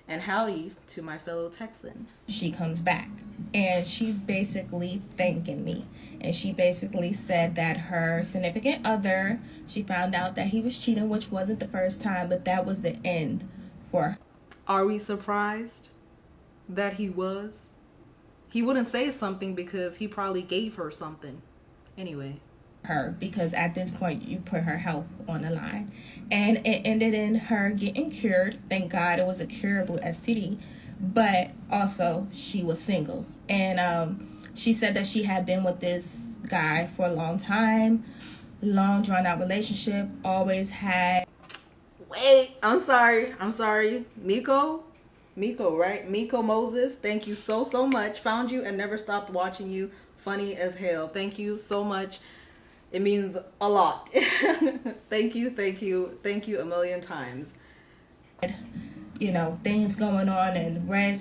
And howdy to my fellow Texan. She comes back and she's basically thanking me. And she basically said that her significant other, she found out that he was cheating, which wasn't the first time, but that was the end for her. Are we surprised that he was? He wouldn't say something because he probably gave her something. Anyway. Her, because at this point you put her health on the line, and it ended in her getting cured. Thank God it was a curable STD, but also she was single, and she said that she had been with this guy for a long time, long drawn out relationship, always had. Wait, I'm sorry, Miko, right? Miko Moses, thank you so much. Found you and never stopped watching you. Funny as hell. Thank you so much. It means a lot. Thank you a million times. You know, things going on and red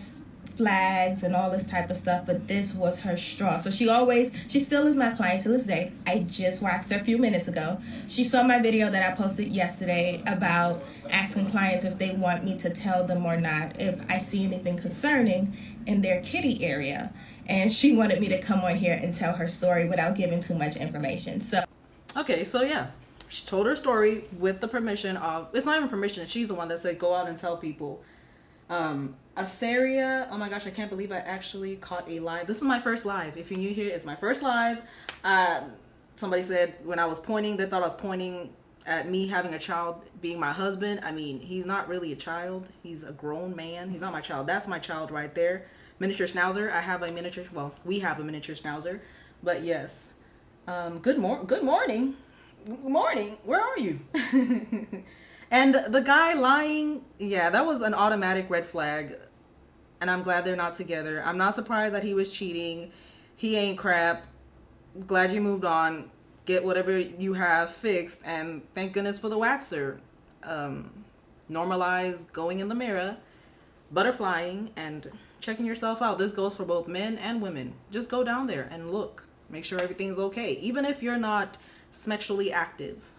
flags and all this type of stuff, but this was her straw. So she still is my client to this day. I just waxed her a few minutes ago. She saw my video that I posted yesterday about asking clients if they want me to tell them or not if I see anything concerning in their kitty area. And she wanted me to come on here and tell her story without giving too much information. So okay, so yeah, she told her story with the permission of, it's not even permission, she's the one that said go out and tell people. Asaria, oh my gosh, I can't believe I actually caught a live. This is my first live. If you're new here, it's my first live. Somebody said when I was pointing, they thought I was pointing at me having a child being my husband. I mean, he's not really a child. He's a grown man. He's not my child. That's my child right there. Miniature schnauzer. I have a miniature, well, we have a miniature schnauzer. But yes. Good morning. Good morning. Where are you? And the guy lying, yeah, that was an automatic red flag. And I'm glad they're not together. I'm not surprised that he was cheating. He ain't crap. Glad you moved on. Get whatever you have fixed. And thank goodness for the waxer. Normalize going in the mirror, butterflying, and checking yourself out. This goes for both men and women. Just go down there and look. Make sure everything's okay. Even if you're not sexually active.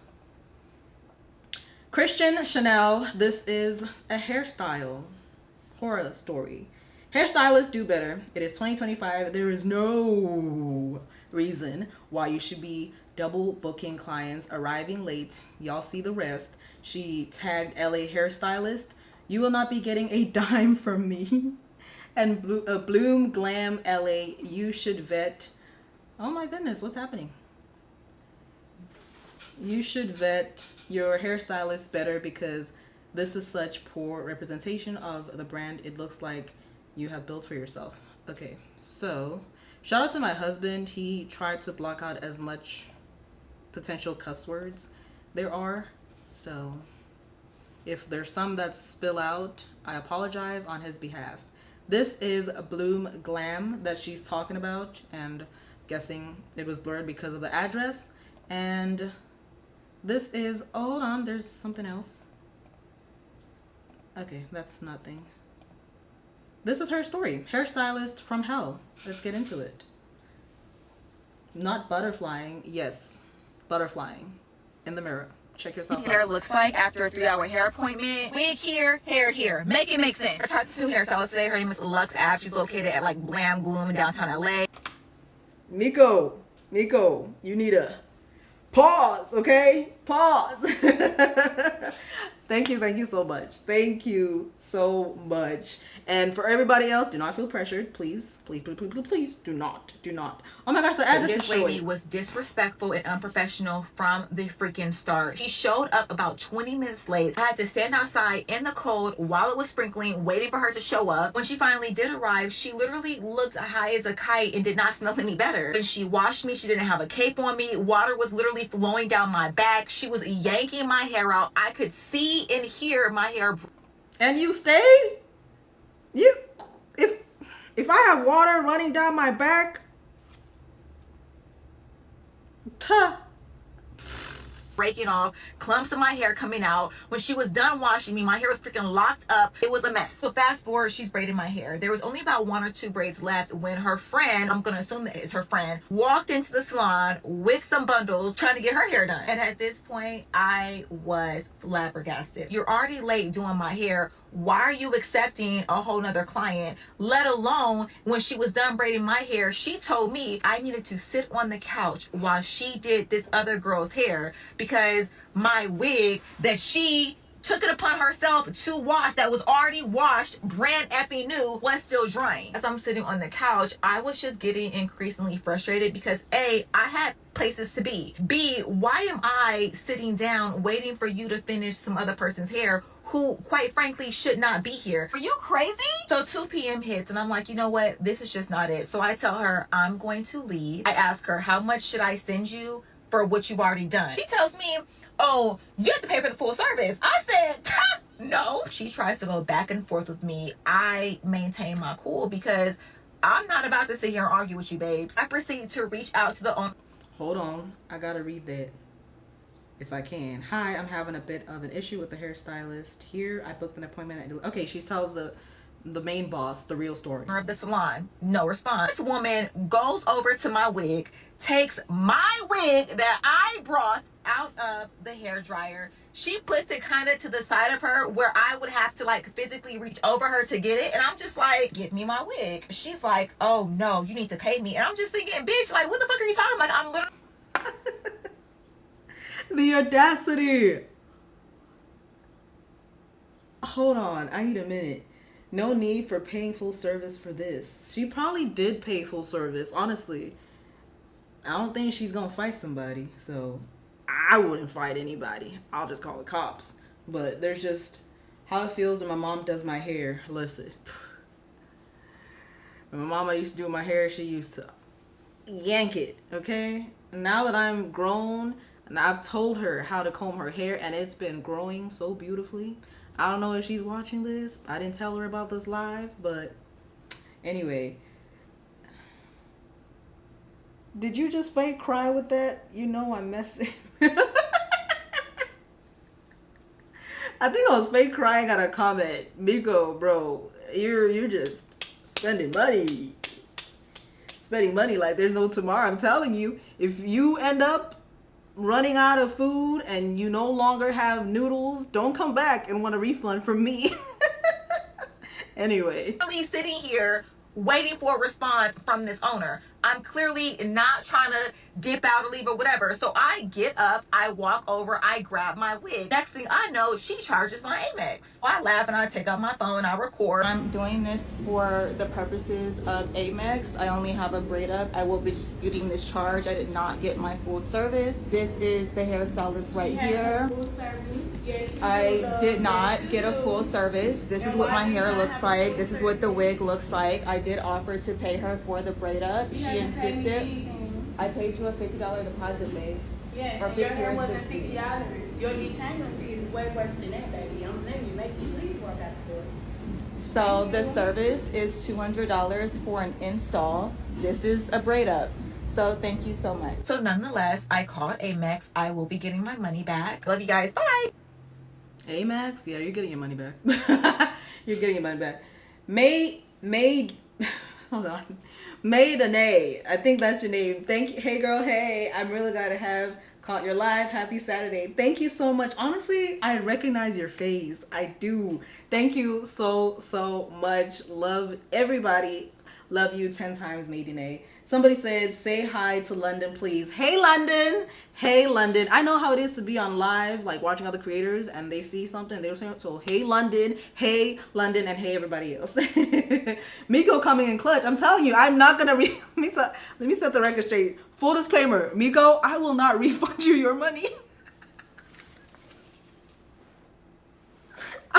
Christian Chanel, this is a hairstyle horror story. Hairstylists do better. It is 2025. There is no reason why you should be double booking clients, arriving late. Y'all see the rest. She tagged LA hairstylist. You will not be getting a dime from me. And Bloom Glam LA, you should vet. Oh my goodness, what's happening? You should vet your hairstylist better because this is such poor representation of the brand it looks like you have built for yourself. Okay, so shout out to my husband. He tried to block out as much potential cuss words there are. So if there's some that spill out, I apologize on his behalf. This is Bloom Glam that she's talking about, and guessing it was blurred because of the address. And this is, oh, hold on, there's something else. Okay, that's nothing. This is her story. Hairstylist from hell. Let's get into it. Not butterflying. Yes, butterflying in the mirror. Check yourself hair out. looks like after a 3-hour hair appointment. Wig here, hair here. Make it make sense. I talked to two hairstylists today. Her name is Lux Ave. She's located at like Glam Gloom in downtown LA. Nico, you need a pause, okay? Pause. Thank you so much. Thank you so much. And for everybody else, do not feel pressured. Please do not. Oh my gosh, the address is This lady showing. was disrespectful and unprofessional from the freaking start. She showed up about 20 minutes late. I had to stand outside in the cold while it was sprinkling, waiting for her to show up. When she finally did arrive, she literally looked high as a kite and did not smell any better. When she washed me, she didn't have a cape on me. Water was literally flowing down my back. She was yanking my hair out. I could see and hear my hair. And you stayed? If I have water running down my back, breaking off, clumps of my hair coming out. When she was done washing me, my hair was freaking locked up. It was a mess. So fast forward, she's braiding my hair. There was only about 1 or 2 braids left when her friend, I'm gonna assume that it's her friend, walked into the salon with some bundles trying to get her hair done. And at this point, I was flabbergasted. You're already late doing my hair. Why are you accepting a whole nother client? Let alone when she was done braiding my hair, she told me I needed to sit on the couch while she did this other girl's hair because my wig that she took it upon herself to wash, that was already washed, brand effing new, was still drying. As I'm sitting on the couch, I was just getting increasingly frustrated because A, I had places to be. B, why am I sitting down waiting for you to finish some other person's hair who quite frankly should not be here? Are you crazy? So 2 p.m. hits and I'm like, you know what? This is just not it. So I tell her I'm going to leave. I ask her, how much should I send you for what you've already done? She tells me, oh, you have to pay for the full service. I said, no. She tries to go back and forth with me. I maintain my cool because I'm not about to sit here and argue with you, babes. I proceed to reach out to the owner. hold on. I gotta read that if I can. Hi, I'm having a bit of an issue with the hairstylist here. I booked an appointment. Okay, she tells the main boss the real story. Of the salon, no response. This woman goes over to my wig, takes my wig that I brought out of the hair dryer. She puts it kind of to the side of her where I would have to like physically reach over her to get it. And I'm just like, give me my wig. She's like, oh no, you need to pay me. And I'm just thinking, bitch, like what the fuck are you talking about? I'm literally The audacity. Hold on, I need a minute. No need for paying full service for this. She probably did pay full service, honestly. I don't think she's gonna fight somebody, so I wouldn't fight anybody. I'll just call the cops. But there's just how it feels when my mom does my hair. Listen, when my mama used to do my hair, she used to yank it, okay? Now that I'm grown and I've told her how to comb her hair and it's been growing so beautifully. I don't know if she's watching this. I didn't tell her about this live, but anyway. Did you just fake cry with that? You know I'm messing. I think I was fake crying at a comment. Miko, bro, you're just spending money. Spending money like there's no tomorrow. I'm telling you, if you end up running out of food and you no longer have noodles, don't come back and want a refund from me. Anyway. Really sitting here waiting for a response from this owner. I'm clearly not trying to dip out or leave or whatever. So I get up, I walk over, I grab my wig. Next thing I know, she charges my Amex. I laugh and I take out my phone, I record. I'm doing this for the purposes of Amex. I only have a braid up. I will be disputing this charge. I did not get my full service. This is the hairstylist right here. I did not get a full service. This is what my hair looks like. This is what the wig looks like. I did offer to pay her for the braid up. She insisted. I paid you a $50 deposit, babe. Yes, or and your 50 hair or wasn't 60. $50. Your detangling fee is way worse than that, baby. I'm letting you make you leave before I got to do it. So the service is $200 for an install. This is a braid up. So thank you so much. So nonetheless, I called Amex. I will be getting my money back. Love you guys. Bye. Amex? Yeah, you're getting your money back. You're getting your money back. Hold on. Danae. I think that's your name. Thank you. Hey girl, hey. I'm really glad to have caught your live. Happy Saturday. Thank you so much. Honestly, I recognize your face. I do. Thank you so much. Love everybody. Love you 10 times, May Danae. Somebody said, say hi to London, please. Hey, London. Hey, London. I know how it is to be on live, like watching other creators, and they see something. They were saying, so hey, London, and hey, everybody else. Miko coming in clutch. I'm telling you, I'm not going to let me set the record straight. Full disclaimer, Miko, I will not refund you your money.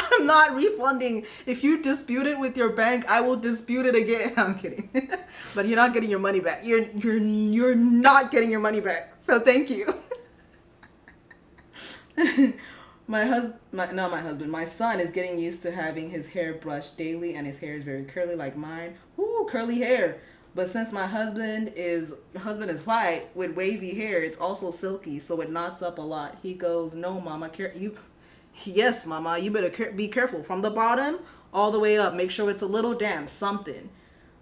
I'm not refunding. If you dispute it with your bank, I will dispute it again. I'm kidding. But you're not getting your money back. You're not getting your money back. So thank you. My son is getting used to having his hair brushed daily, and his hair is very curly like mine. Ooh, curly hair. But since my husband is white with wavy hair, it's also silky, so it knots up a lot. He goes, "No, mama, yes, mama, you better be careful from the bottom all the way up. Make sure it's a little damp, something."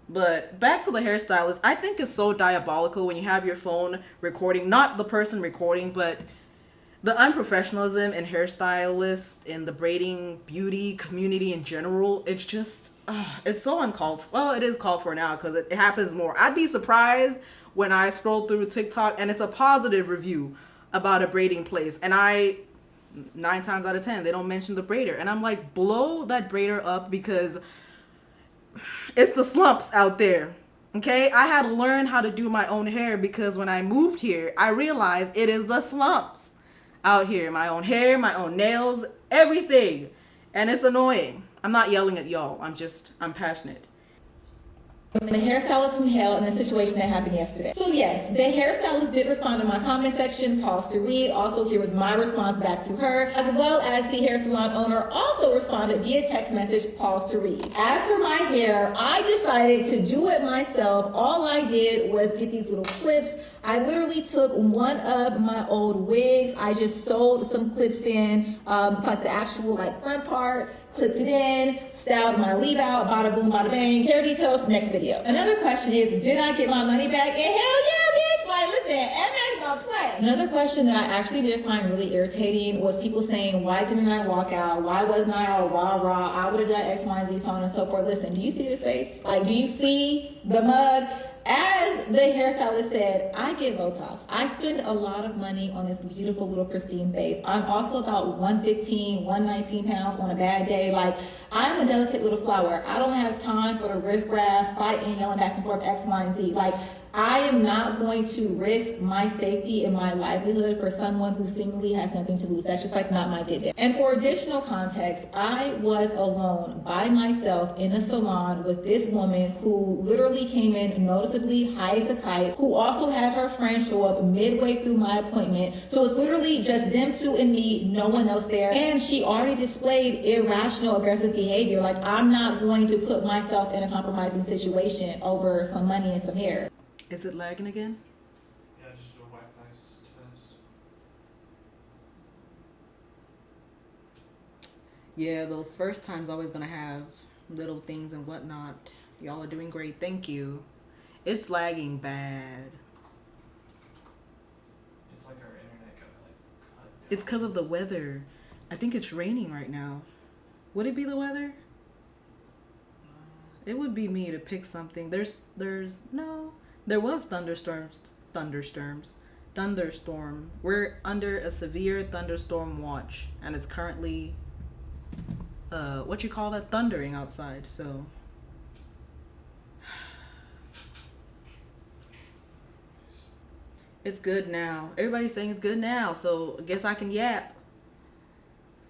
But back to the hairstylist. I think it's so diabolical when you have your phone recording, not the person recording, but the unprofessionalism in hairstylists and the braiding beauty community in general. It's just, it's so uncalled for. Well, it is called for now because it happens more. I'd be surprised when I scroll through TikTok and it's a positive review about a braiding place. And 9 times out of 10, they don't mention the braider. And I'm like, blow that braider up because it's the slumps out there. Okay? I had to learn how to do my own hair because when I moved here, I realized it is the slumps out here. My own hair, my own nails, everything. And it's annoying. I'm not yelling at y'all. I'm passionate. The hairstylist from hell in the situation that happened yesterday. So yes, the hairstylist did respond in my comment section, pause to read. Also, here was my response back to her, as well as the hair salon owner also responded via text message, pause to read. As for my hair, I decided to do it myself. All I did was get these little clips. I literally took one of my old wigs. I just sewed some clips in, like the actual front part, clipped it in, styled my leave out, bada boom, bada bang. Hair details, next video. Another question is, did I get my money back? And hell yeah, bitch. Like, listen, MX don't play. Another question that I actually did find really irritating was people saying, why didn't I walk out? Why wasn't I all rah-rah? I would have done X, Y, and Z, so on and so forth. Listen, do you see this face? Like, do you see the mug? As the hairstylist said, I get Botox. I spend a lot of money on this beautiful little pristine face. I'm also about 115, 119 pounds on a bad day. Like, I'm a delicate little flower. I don't have time for the riffraff, fighting, yelling back and forth, X, Y, and Z. Like, I am not going to risk my safety and my livelihood for someone who seemingly has nothing to lose. That's just not my good day. And for additional context, I was alone by myself in a salon with this woman who literally came in noticeably high as a kite, who also had her friend show up midway through my appointment. So it's literally just them two and me, no one else there. And she already displayed irrational, aggressive behavior. Like, I'm not going to put myself in a compromising situation over some money and some hair. Is it lagging again? Yeah, just do a Wi-Fi test. Yeah, the first time's always gonna have little things and whatnot. Y'all are doing great. Thank you. It's lagging bad. It's like our internet It's because of the weather. I think it's raining right now. Would it be the weather? It would be me to pick something. There was thunderstorm. We're under a severe thunderstorm watch, and it's currently what you call that, thundering outside. So it's good now. Everybody's saying it's good now, so I guess I can yap.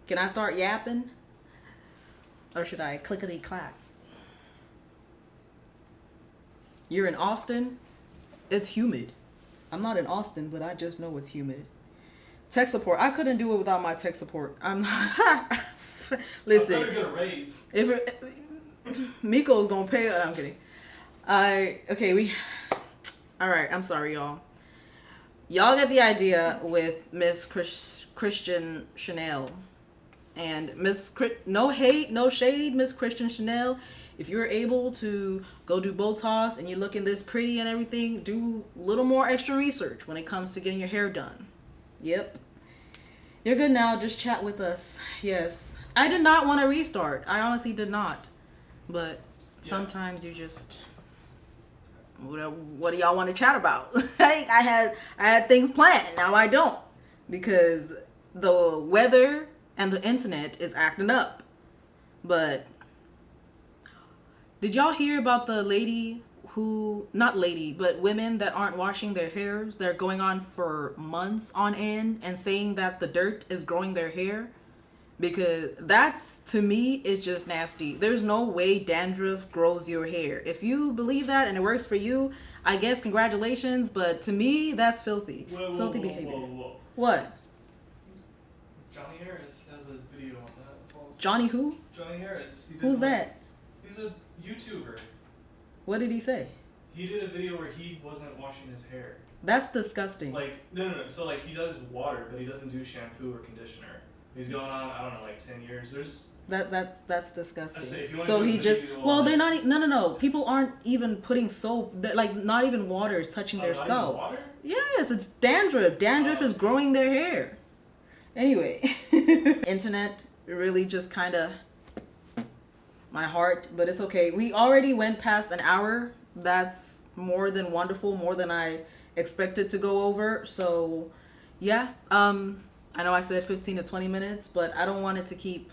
Can I start yapping? Or should I clickety clack? You're in Austin? It's humid. I'm not in Austin, but I just know it's humid. Tech support. I couldn't do it without my tech support. I'm not. Listen. I better get a raise. Miko's gonna pay. I'm kidding. All right. I'm sorry, y'all. Y'all get the idea with Miss Christian Chanel and no hate, no shade, Miss Christian Chanel. If you're able to go do Botox and you're looking this pretty and everything, do a little more extra research when it comes to getting your hair done. Yep. You're good now. Just chat with us. Yes. I did not want to restart. I honestly did not. But sometimes you just... What do y'all want to chat about? I had things planned. Now I don't. Because the weather and the internet is acting up. But... did y'all hear about the women that aren't washing their hairs? They're going on for months on end and saying that the dirt is growing their hair. Because that's, to me, is just nasty. There's no way dandruff grows your hair. If you believe that and it works for you, I guess congratulations. But to me, that's filthy. Filthy behavior. Whoa. What? Johnny Harris has a video on that. That's all. Johnny who? Johnny Harris. Who's that? He's a YouTuber. What did he say? He did a video where he wasn't washing his hair. That's disgusting. Like, no. So, like, he does water, but he doesn't do shampoo or conditioner. He's going on, I don't know, like 10 years. That's disgusting. So he just, well, they're not, no. People aren't even putting soap. They're like, not even water is touching their scalp. Water? Yes, it's dandruff. Dandruff is growing their hair. Anyway, internet really just kind of my heart, but it's okay. We already went past an hour. That's more than wonderful, more than I expected to go over. So yeah, I know I said 15 to 20 minutes, but I don't want it to keep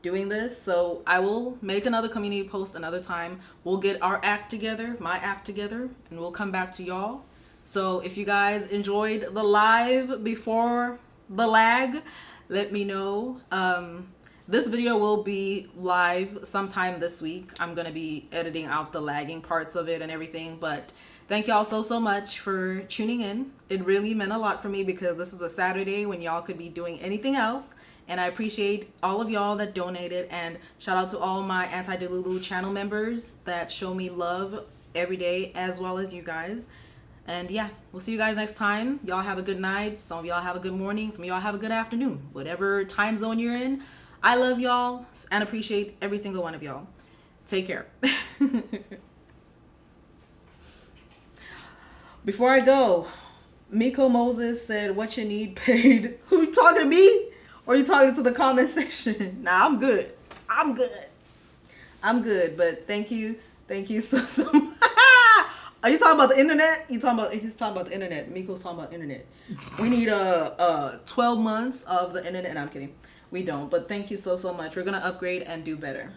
doing this. So I will make another community post another time. We'll get our act together, my act together, and we'll come back to y'all. So if you guys enjoyed the live before the lag, let me know. This video will be live sometime this week. I'm going to be editing out the lagging parts of it and everything, but thank y'all so much for tuning in. It really meant a lot for me because this is a Saturday when y'all could be doing anything else. And I appreciate all of y'all that donated, and shout out to all my Anti-Delulu channel members that show me love every day, as well as you guys. And yeah, we'll see you guys next time. Y'all have a good night. Some of y'all have a good morning. Some of y'all have a good afternoon. Whatever time zone you're in. I love y'all and appreciate every single one of y'all. Take care. Before I go, Miko Moses said, what you need paid. Who you talking to me? Or are you talking to the comment section? Nah, I'm good. I'm good. But thank you. Thank you so much. Are you talking about the internet? He's talking about the internet. Miko's talking about internet. We need 12 months of the internet. And I'm kidding. We don't. But thank you so much. We're going to upgrade and do better.